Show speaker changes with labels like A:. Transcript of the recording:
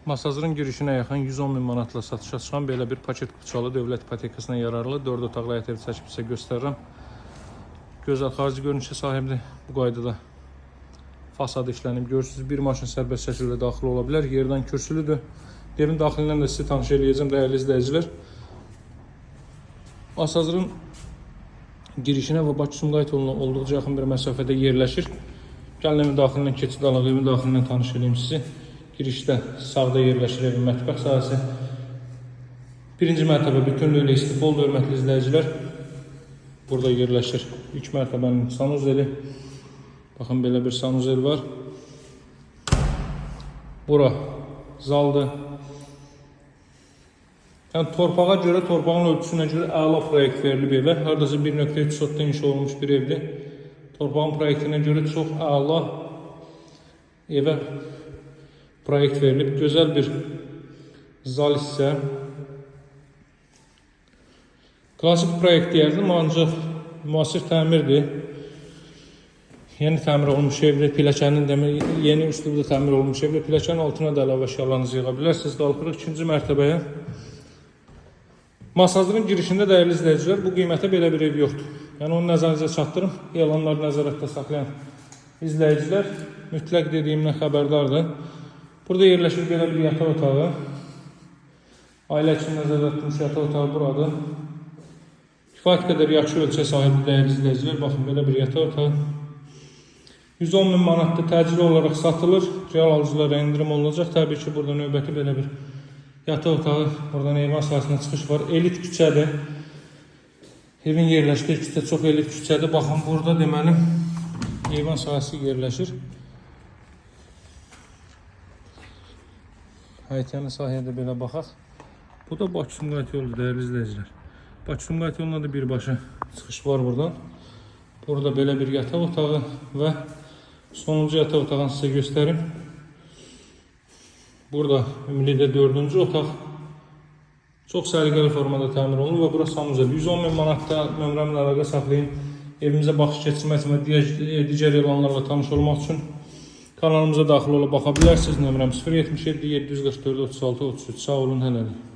A: Masazırın girişinə yaxın 110 bin manatla satışa çıxan belə bir paket qıçalı dövlət ipotekasına yararlı 4 otaqlı həyət evi çəkib sizə göstərirəm. Gözəl xarici görünüşə sahibdir. Bu qaydada fasadı işlənib. Görürsünüz, bir maşın sərbəst şəkildə daxil ola bilər. Yerdən kürsülüdür. Evin daxilindən də sizi tanış eləyəcəm, dəyərli izləyicilər. Masazırın girişinə və Bakı-Sumqayıt yoluna olduqca yaxın bir məsafədə yerləşir. Gəlin evin daxilindən keçid alaq, evin daxilindən tanış edeyim sizi. Girişdə sağda yerləşir evin mətbəx sahəsi. Birinci mərtəbə bütünlüklə istiqbol, hörmətli izləyicilər. Burada yerləşir. İlk mərtəbənin sanuzeli. Baxın, belə bir sanuzel var. Bura zaldır. Yəni, torpağa görə, torpağın ölçüsünə görə əla proyekt verilib evə. Haradasa 1.3 sotda inşa olunmuş bir evdir. Torpağın proyektinə görə çox əla evə proyekt verilib. Gözəl bir zal hissə. Klasik proyekt deyərdim, ancaq müasir təmirdir. Yeni təmir olmuş evdir. Pilləkənin yeni üslubda təmir olmuş evdir. Pilləkənin altına da əlavə əşyalarınızı yığa bilərsiniz. Qalxırıq ikinci mərtəbəyə. Masazırın girişində, dəyərli izləyicilər, bu qiymətə belə bir ev yoxdur. Yəni, onu nəzərinizə çatdırım. Elanları nəzarətdə saxlayan izləyicilər mütləq dediyimdən xəbərdardır. Burada yerləşir belə bir yataq otağı. Ailə üçün nəzərdə tutmuş yataq otağı buradır. Kifayət qədər yaxşı ölçə sahibi dəyərli izləyicilər. Baxın, belə bir yataq otağı. 110 bin manatda təcili olaraq satılır. Real alıcılara indirim olunacaq. Təbii ki, burada növbəti belə bir yataq otağı. Buradan eyvan sahəsinə çıxış var. Elit küçədir. Evin yerləşdiyi küçə çox elit küçədir. Baxın, burada deməli eyvan sahəsi yerləşir. Həyətyanı sahəyə də belə baxaq. Bu da Bakı-Sumqayıt yoludur, dəyərli izləyicilər. Bakı-Sumqayıt yoluna da birbaşa çıxış var buradan. Burada belə bir yataq otağı və sonuncu yataq otağını sizə göstərim. Burada ümumilikdə 4-cü otaq. Çox səliqəli formada təmir olunur və bura sanuzel. 110 bin manatda nömrəmlə əlaqə saxlayın. Evimizə baxış keçirmək üçün və digər elanlarla tanış olmaq üçün kanalımıza daxil olub baxa bilərsiniz. Nömrəm 077 744 36 33. Sağ olun, hələlik.